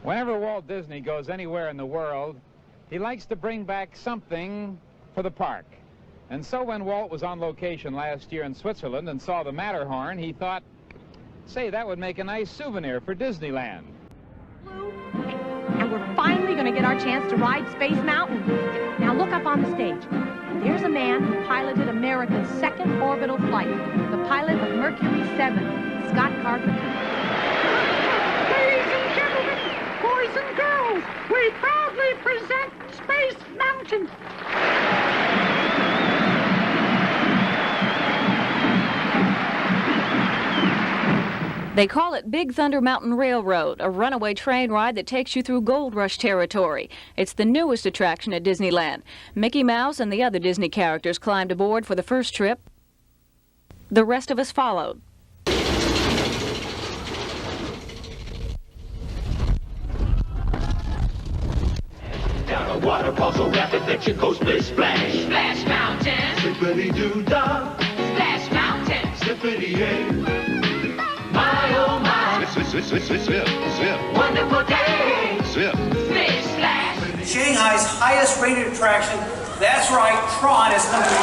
Whenever Walt Disney goes anywhere in the world, he likes to bring back something for the park. And so when Walt was on location last year in Switzerland and saw the Matterhorn, he thought, say, that would make a nice souvenir for Disneyland. And we're finally going to get our chance to ride Space Mountain. Now look up on the stage. There's a man who piloted America's second orbital flight, the pilot of Mercury 7, Scott Carter. Ladies and gentlemen, boys and girls, we proudly present Space Mountain. They call it Big Thunder Mountain Railroad, a runaway train ride that takes you through Gold Rush territory. It's the newest attraction at Disneyland. Mickey Mouse and the other Disney characters climbed aboard for the first trip. The rest of us followed. Down a waterfall so rapid that you go splish splash. Splash Mountain. Slippity-doo-dah. Splash Mountain. Slippity-hey. My oh my. Slip, slip, slip, slip, slip. Wonderful day. Slip. Splish Splash. Shanghai's highest rated attraction. That's right, TRON is coming to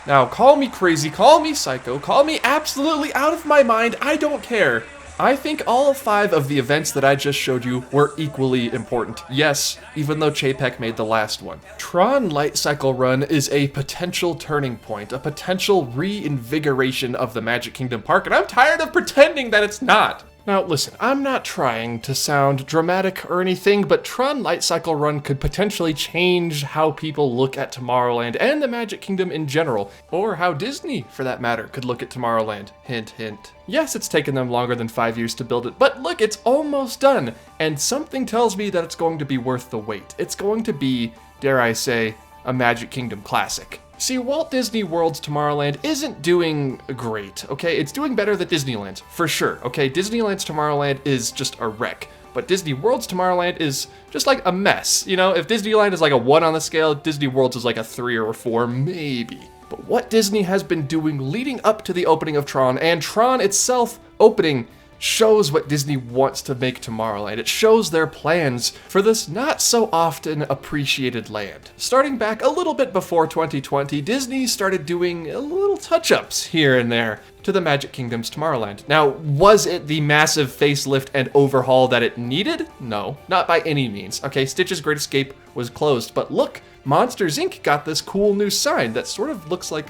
Now, call me crazy, call me psycho, call me absolutely out of my mind, I don't care. I think all 5 of the events that I just showed you were equally important. Yes, even though Chapek made the last one. TRON Light Cycle Run is a potential turning point, a potential reinvigoration of the Magic Kingdom Park, and I'm tired of pretending that it's not. Now listen, I'm not trying to sound dramatic or anything, but TRON Light Cycle Run could potentially change how people look at Tomorrowland and the Magic Kingdom in general, or how Disney, for that matter, could look at Tomorrowland. Hint, hint. Yes, it's taken them longer than 5 years to build it, but look, it's almost done, and something tells me that it's going to be worth the wait. It's going to be, dare I say, a Magic Kingdom classic. See, Walt Disney World's Tomorrowland isn't doing great, okay? It's doing better than Disneyland's, for sure, okay? Disneyland's Tomorrowland is just a wreck, but Disney World's Tomorrowland is just like a mess, you know? If Disneyland is like a 1 on the scale, Disney World's is like a 3 or a 4, maybe. But what Disney has been doing leading up to the opening of TRON, and TRON itself opening, shows what Disney wants to make Tomorrowland. It shows their plans for this not so often appreciated land. Starting back a little bit before 2020, Disney started doing little touch-ups here and there to the Magic Kingdom's Tomorrowland. Now, was it the massive facelift and overhaul that it needed? No, not by any means. Okay, Stitch's Great Escape was closed, but look, Monsters Inc. got this cool new sign that sort of looks like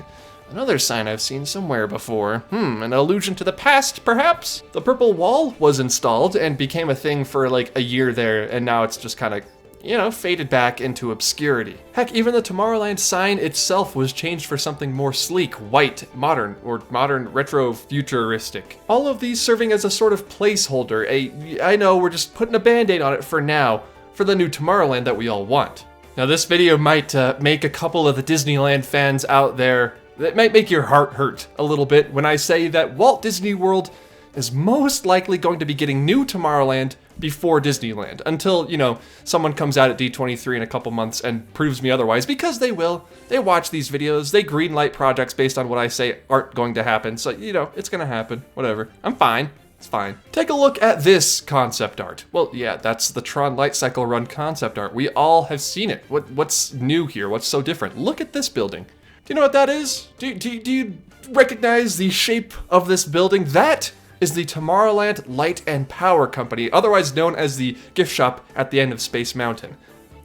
another sign I've seen somewhere before. An allusion to the past, perhaps? The purple wall was installed and became a thing for like a year there, and now it's just kind of, you know, faded back into obscurity. Heck, even the Tomorrowland sign itself was changed for something more sleek, white, modern, or modern retro-futuristic. All of these serving as a sort of placeholder, I know we're just putting a band-aid on it for now, for the new Tomorrowland that we all want. Now this video might make a couple of the Disneyland fans out there, that might make your heart hurt a little bit when I say that Walt Disney World is most likely going to be getting new Tomorrowland before Disneyland, until, you know, someone comes out at D23 in a couple months and proves me otherwise, because they will. They watch these videos, they greenlight projects based on what I say aren't going to happen, so, you know, it's gonna happen, whatever. I'm fine. It's fine. Take a look at this concept art. Well, yeah, that's the TRON Light Cycle Run concept art. We all have seen it. What's new here? What's so different? Look at this building. Do you know what that is? Do you recognize the shape of this building? That is the Tomorrowland Light and Power Company, otherwise known as the gift shop at the end of Space Mountain.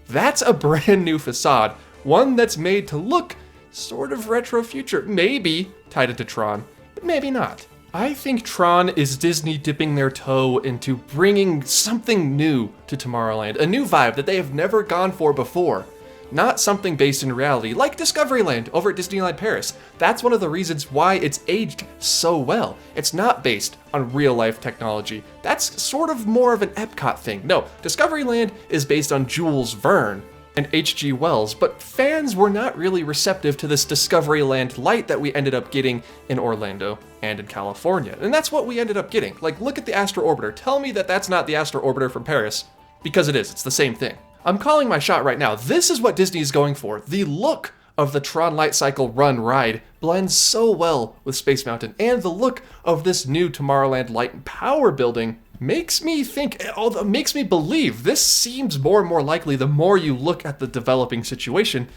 That's a brand new facade, one that's made to look sort of retro future, maybe tied into TRON, but maybe not. I think TRON is Disney dipping their toe into bringing something new to Tomorrowland, a new vibe that they have never gone for before. Not something based in reality, like Discoveryland over at Disneyland Paris. That's one of the reasons why it's aged so well. It's not based on real-life technology. That's sort of more of an Epcot thing. No, Discoveryland is based on Jules Verne and H.G. Wells, but fans were not really receptive to this Discoveryland light that we ended up getting in Orlando and in California. And that's what we ended up getting. Like, look at the Astro Orbiter. Tell me that that's not the Astro Orbiter from Paris, because it is. It's the same thing. I'm calling my shot right now. This is what Disney is going for. The look of the Tron Light Cycle Run ride blends so well with Space Mountain, and the look of this new Tomorrowland Light and Power building makes me think, although makes me believe, this seems more and more likely the more you look at the developing situation.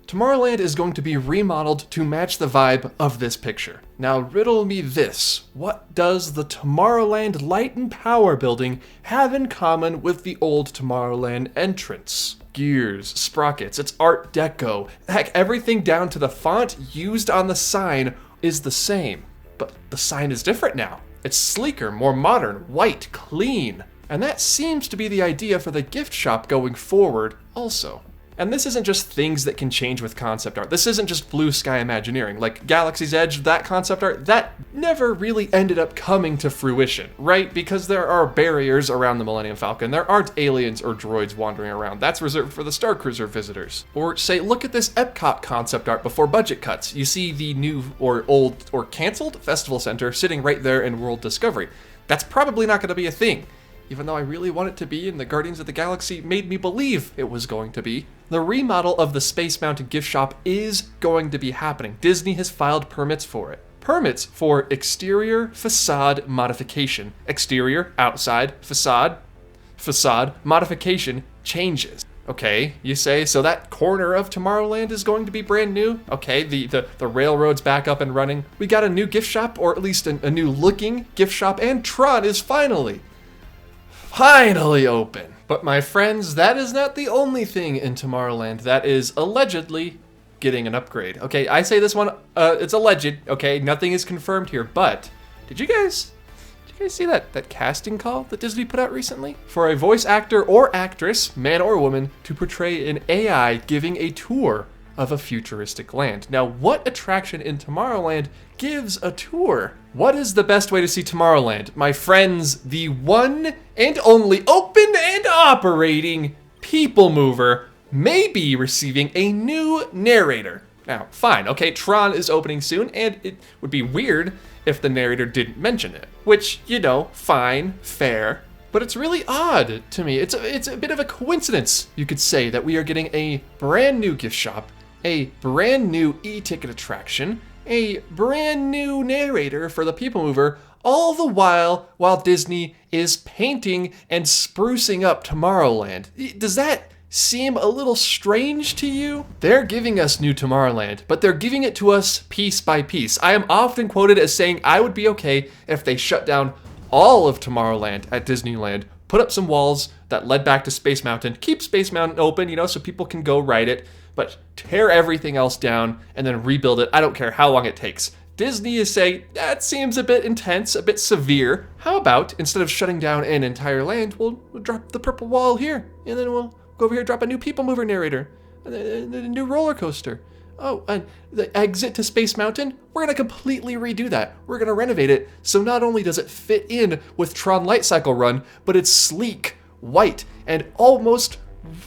Tomorrowland is going to be remodeled to match the vibe of this picture. Now riddle me this, what does the Tomorrowland Light and Power building have in common with the old Tomorrowland entrance? Gears, sprockets, it's Art Deco. Heck, everything down to the font used on the sign is the same. But the sign is different now. It's sleeker, more modern, white, clean. And that seems to be the idea for the gift shop going forward also. And this isn't just things that can change with concept art. This isn't just blue sky Imagineering. Like Galaxy's Edge, that concept art, that never really ended up coming to fruition, right? Because there are barriers around the Millennium Falcon. There aren't aliens or droids wandering around. That's reserved for the Star Cruiser visitors. Or say, look at this Epcot concept art before budget cuts. You see the new or old or canceled Festival Center sitting right there in World Discovery. That's probably not going to be a thing. Even though I really want it to be, and the Guardians of the Galaxy made me believe it was going to be. The remodel of the Space Mountain gift shop is going to be happening. Disney has filed permits for it. Permits for exterior facade modification. Exterior, outside, facade, modification changes. Okay, you say, so that corner of Tomorrowland is going to be brand new? Okay, the railroad's back up and running. We got a new gift shop, or at least a new looking gift shop, and TRON is finally open. But my friends, that is not the only thing in Tomorrowland that is allegedly getting an upgrade. Okay, I say this one, it's alleged, okay? Nothing is confirmed here, but did you guys see that casting call that Disney put out recently? For a voice actor or actress, man or woman, to portray an AI giving a tour of a futuristic land. Now, what attraction in Tomorrowland gives a tour? What is the best way to see Tomorrowland? My friends, the one and only open and operating People Mover may be receiving a new narrator. Now, fine, okay, TRON is opening soon, and it would be weird if the narrator didn't mention it. Which, you know, fine, fair. But it's really odd to me. It's a bit of a coincidence, you could say, that we are getting a brand new gift shop, a brand new e-ticket attraction, a brand new narrator for the People Mover, all the while Disney is painting and sprucing up Tomorrowland. Does that seem a little strange to you? They're giving us new Tomorrowland, but they're giving it to us piece by piece. I am often quoted as saying I would be okay if they shut down all of Tomorrowland at Disneyland, put up some walls that led back to Space Mountain, keep Space Mountain open, you know, so people can go ride it, but tear everything else down and then rebuild it. I don't care how long it takes. Disney is saying, that seems a bit intense, a bit severe. How about, instead of shutting down an entire land, we'll drop the purple wall here, and then we'll go over here, drop a new People Mover narrator, and a new roller coaster. Oh, and the exit to Space Mountain, we're gonna completely redo that. We're gonna renovate it, so not only does it fit in with TRON Light Cycle Run, but it's sleek, white, and almost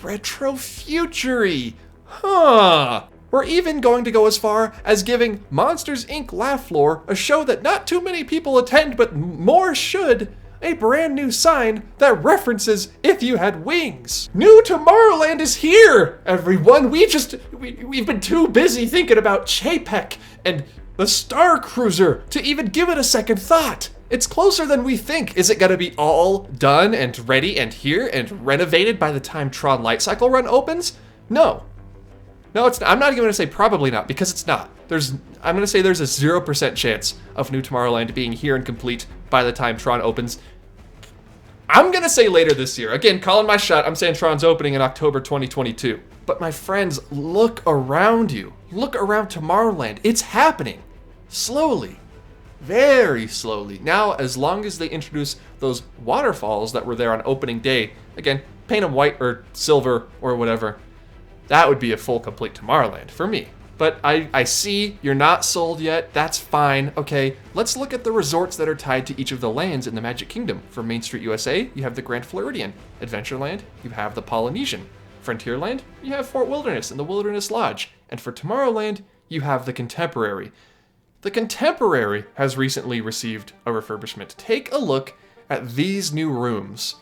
retro-future-y. Huh. We're even going to go as far as giving Monsters, Inc. Laugh Floor, a show that not too many people attend, but more should, a brand new sign that references If You Had Wings. New Tomorrowland is here, everyone. We've been too busy thinking about Chapek and the Star Cruiser to even give it a second thought. It's closer than we think. Is it gonna be all done and ready and here and renovated by the time TRON Light Cycle Run opens? No. No, it's not. I'm not even gonna say probably not, because it's not. I'm gonna say there's a 0% chance of New Tomorrowland being here and complete by the time TRON opens. I'm gonna say later this year. Again, calling my shot, I'm saying TRON's opening in October 2022. But my friends, look around you. Look around Tomorrowland. It's happening. Slowly. Very slowly. Now, as long as they introduce those waterfalls that were there on opening day, again, paint them white or silver or whatever, that would be a full, complete Tomorrowland for me. But I see you're not sold yet. That's fine. Okay, let's look at the resorts that are tied to each of the lands in the Magic Kingdom. For Main Street USA, you have the Grand Floridian. Adventureland, you have the Polynesian. Frontierland, you have Fort Wilderness and the Wilderness Lodge. And for Tomorrowland, you have the Contemporary. The Contemporary has recently received a refurbishment. Take a look at these new rooms.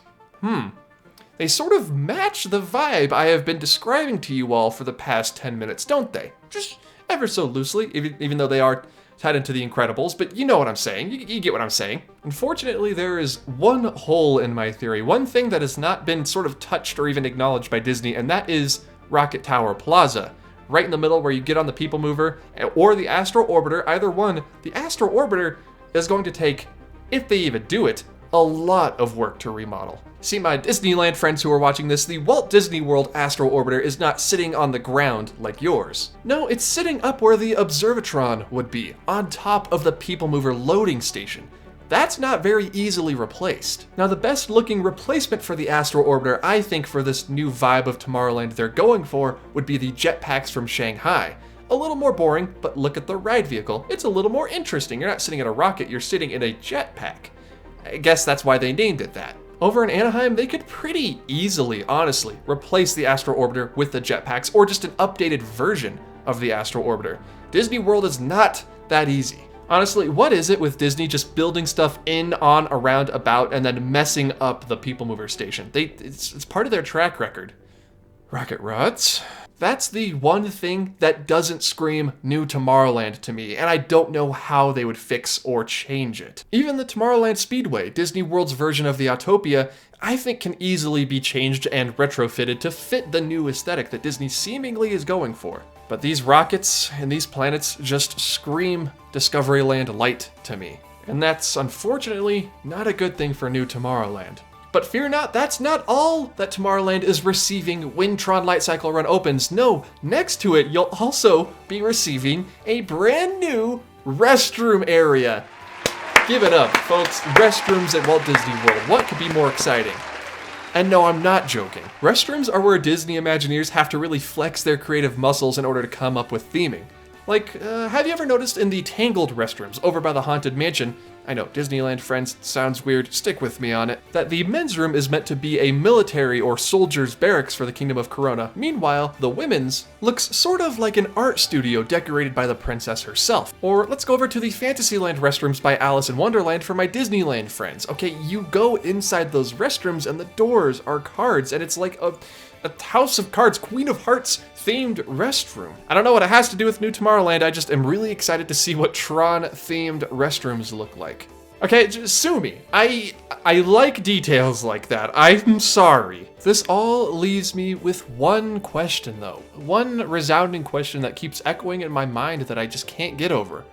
They sort of match the vibe I have been describing to you all for the past 10 minutes, don't they? Just ever so loosely, even though they are tied into The Incredibles, but you know what I'm saying. You get what I'm saying. Unfortunately, there is one hole in my theory, one thing that has not been sort of touched or even acknowledged by Disney, and that is Rocket Tower Plaza. Right in the middle where you get on the People Mover or the Astro Orbiter, either one. The Astro Orbiter is going to take, if they even do it, a lot of work to remodel. See, my Disneyland friends who are watching this, the Walt Disney World Astro Orbiter is not sitting on the ground like yours. No, it's sitting up where the Observatron would be, on top of the People Mover loading station. That's not very easily replaced. Now, the best looking replacement for the Astro Orbiter, I think, for this new vibe of Tomorrowland they're going for, would be the jetpacks from Shanghai. A little more boring, but look at the ride vehicle. It's a little more interesting. You're not sitting in a rocket, you're sitting in a jetpack. I guess that's why they named it that. Over in Anaheim, they could pretty easily, honestly, replace the Astro Orbiter with the jetpacks, or just an updated version of the Astro Orbiter. Disney World is not that easy. Honestly, what is it with Disney just building stuff in, on, around, about, and then messing up the People Mover station? It's part of their track record. Rocket rods? That's the one thing that doesn't scream New Tomorrowland to me, and I don't know how they would fix or change it. Even the Tomorrowland Speedway, Disney World's version of the Autopia, I think can easily be changed and retrofitted to fit the new aesthetic that Disney seemingly is going for. But these rockets and these planets just scream Discoveryland Light to me. And that's unfortunately not a good thing for New Tomorrowland. But fear not, that's not all that Tomorrowland is receiving when TRON Light Cycle Run opens. No, next to it, you'll also be receiving a brand new restroom area. Give it up, folks. Restrooms at Walt Disney World. What could be more exciting? And no, I'm not joking. Restrooms are where Disney Imagineers have to really flex their creative muscles in order to come up with theming. Like, have you ever noticed in the Tangled restrooms over by the Haunted Mansion, I know, Disneyland friends, sounds weird, stick with me on it, that the men's room is meant to be a military or soldier's barracks for the Kingdom of Corona. Meanwhile, the women's looks sort of like an art studio decorated by the princess herself. Or let's go over to the Fantasyland restrooms by Alice in Wonderland for my Disneyland friends. Okay, you go inside those restrooms and the doors are cards, and it's like a House of Cards, Queen of Hearts themed restroom. I don't know what it has to do with New Tomorrowland, I just am really excited to see what TRON themed restrooms look like. Okay, just sue me. I like details like that. I'm sorry. This all leaves me with one question though. One resounding question that keeps echoing in my mind that I just can't get over.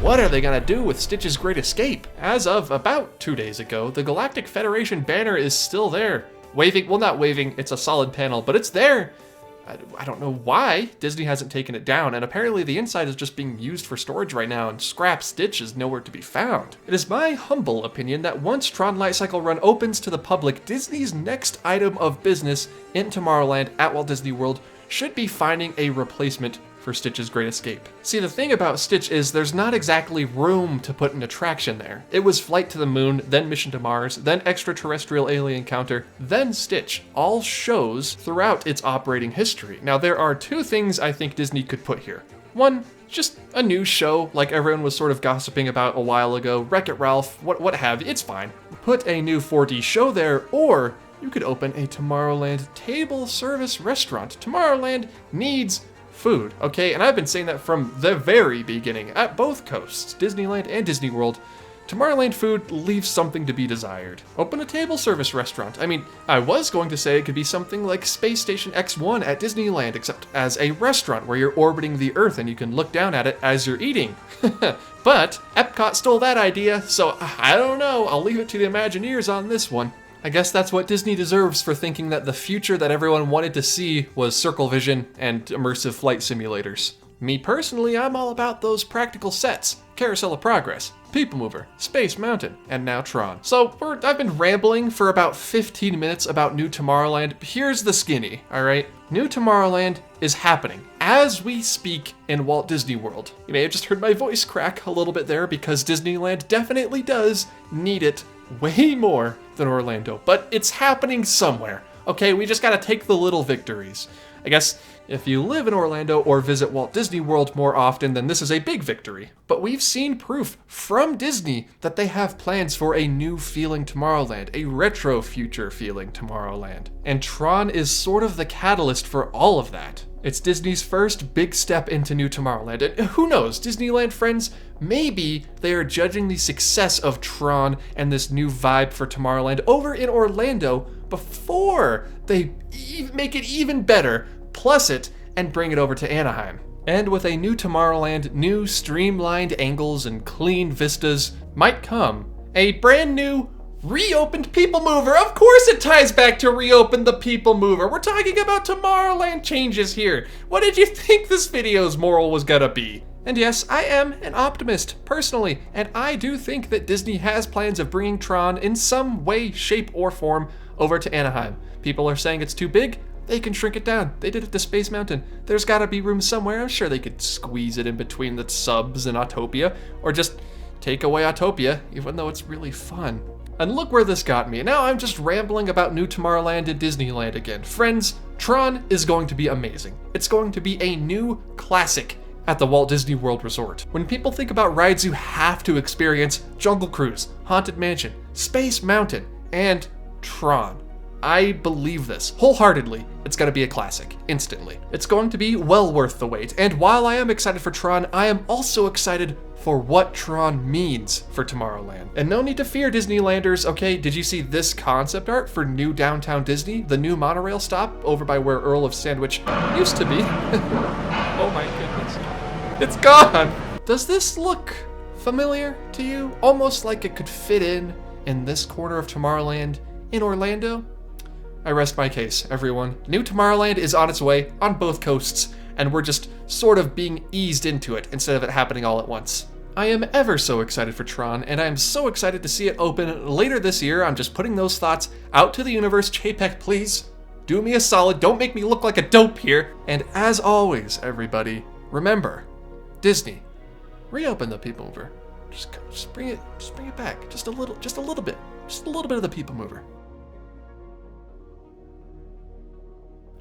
What are they gonna do with Stitch's Great Escape? As of about 2 days ago, the Galactic Federation banner is still there. Waving, well, not waving, it's a solid panel, but it's there. I don't know why Disney hasn't taken it down, and apparently the inside is just being used for storage right now, and scrap Stitch is nowhere to be found. It is my humble opinion that once TRON Light Cycle Run opens to the public, Disney's next item of business in Tomorrowland at Walt Disney World should be finding a replacement for Stitch's Great Escape. See, the thing about Stitch is there's not exactly room to put an attraction there. It was Flight to the Moon, then Mission to Mars, then Extraterrestrial Alien Encounter, then Stitch, all shows throughout its operating history. Now, there are two things I think Disney could put here. One, just a new show like everyone was sort of gossiping about a while ago, Wreck-It Ralph, what have you, it's fine. Put a new 4D show there, or you could open a Tomorrowland table service restaurant. Tomorrowland needs food, okay? And I've been saying that from the very beginning at both coasts, Disneyland and Disney World. Tomorrowland food leaves something to be desired. Open a table service restaurant. I mean, I was going to say it could be something like Space Station X1 at Disneyland, except as a restaurant where you're orbiting the Earth and you can look down at it as you're eating. But Epcot stole that idea, so I don't know. I'll leave it to the Imagineers on this one. I guess that's what Disney deserves for thinking that the future that everyone wanted to see was circle vision and immersive flight simulators. Me personally, I'm all about those practical sets. Carousel of Progress, People Mover, Space Mountain, and now TRON. So I've been rambling for about 15 minutes about New Tomorrowland. Here's the skinny, alright? New Tomorrowland is happening as we speak in Walt Disney World. You may have just heard my voice crack a little bit there because Disneyland definitely does need it way more than Orlando, but it's happening somewhere. Okay, we just gotta take the little victories. I guess if you live in Orlando or visit Walt Disney World more often, then this is a big victory. But we've seen proof from Disney that they have plans for a new feeling Tomorrowland, a retro future feeling Tomorrowland. And TRON is sort of the catalyst for all of that. It's Disney's first big step into New Tomorrowland, and who knows, Disneyland friends, maybe they are judging the success of TRON and this new vibe for Tomorrowland over in Orlando before they make it even better, plus it, and bring it over to Anaheim. And with a new Tomorrowland, new streamlined angles and clean vistas might come a brand new reopened People Mover. Of course it ties back to reopen the People Mover. We're talking about Tomorrowland changes here. What did you think this video's moral was gonna be? And yes, I am an optimist, personally, and I do think that Disney has plans of bringing TRON in some way, shape, or form over to Anaheim. People are saying it's too big. They can shrink it down. They did it to Space Mountain. There's gotta be room somewhere. I'm sure they could squeeze it in between the subs and Autopia, or just take away Autopia, even though it's really fun. And look where this got me. Now I'm just rambling about New Tomorrowland and Disneyland again. Friends, TRON is going to be amazing. It's going to be a new classic at the Walt Disney World Resort. When people think about rides you have to experience, Jungle Cruise, Haunted Mansion, Space Mountain, and TRON. I believe this wholeheartedly. It's gonna be a classic, instantly. It's going to be well worth the wait. And while I am excited for TRON, I am also excited for what TRON means for Tomorrowland. And no need to fear, Disneylanders, okay? Did you see this concept art for New Downtown Disney? The new monorail stop over by where Earl of Sandwich used to be. Oh my goodness. It's gone! Does this look familiar to you? Almost like it could fit in this corner of Tomorrowland in Orlando? I rest my case, everyone. New Tomorrowland is on its way on both coasts, and we're just sort of being eased into it instead of it happening all at once. I am ever so excited for TRON, and I am so excited to see it open later this year. I'm just putting those thoughts out to the universe. Chapek, please, do me a solid. Don't make me look like a dope here. And as always, everybody, remember, Disney, reopen the People Mover. Just bring it back. Just a little bit. Just a little bit of the People Mover.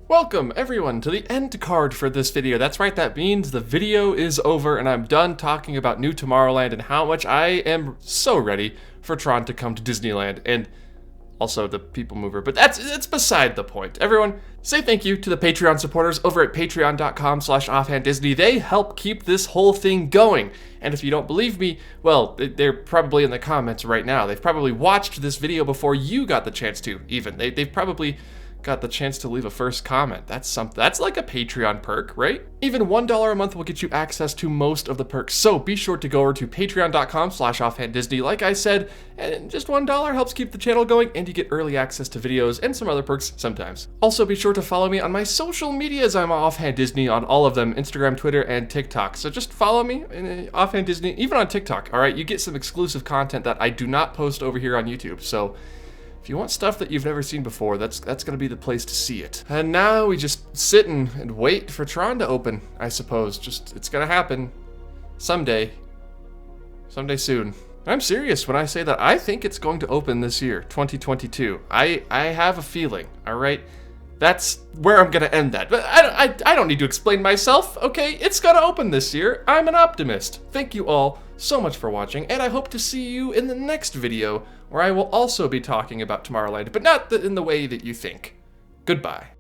Welcome, everyone, to the end card for this video. That's right, that means the video is over and I'm done talking about New Tomorrowland and how much I am so ready for TRON to come to Disneyland and also the People Mover, but that's beside the point. Everyone, say thank you to the Patreon supporters over at patreon.com/offhanddisney. They help keep this whole thing going. And if you don't believe me, well, they're probably in the comments right now. They've probably watched this video before you got the chance to, even. They've probably got the chance to leave a first comment. That's something. That's like a Patreon perk, right? Even $1 a month will get you access to most of the perks. So be sure to go over to patreon.com/offhanddisney. Like I said, and just $1 helps keep the channel going, and you get early access to videos and some other perks sometimes. Also be sure to follow me on my social medias. I'm Offhand Disney on all of them, Instagram, Twitter, and TikTok. So just follow me, Offhand Disney, even on TikTok, all right? You get some exclusive content that I do not post over here on YouTube. So if you want stuff that you've never seen before, that's gonna be the place to see it. And now we just sit and wait for TRON to open, I suppose. It's gonna happen someday soon. I'm serious when I say that I think it's going to open this year, 2022. I have a feeling, all right? That's where I'm gonna end that. But I don't need to explain myself, okay? It's gonna open this year. I'm an optimist. Thank you all so much for watching, and I hope to see you in the next video where I will also be talking about Tomorrowland, but not in the way that you think. Goodbye.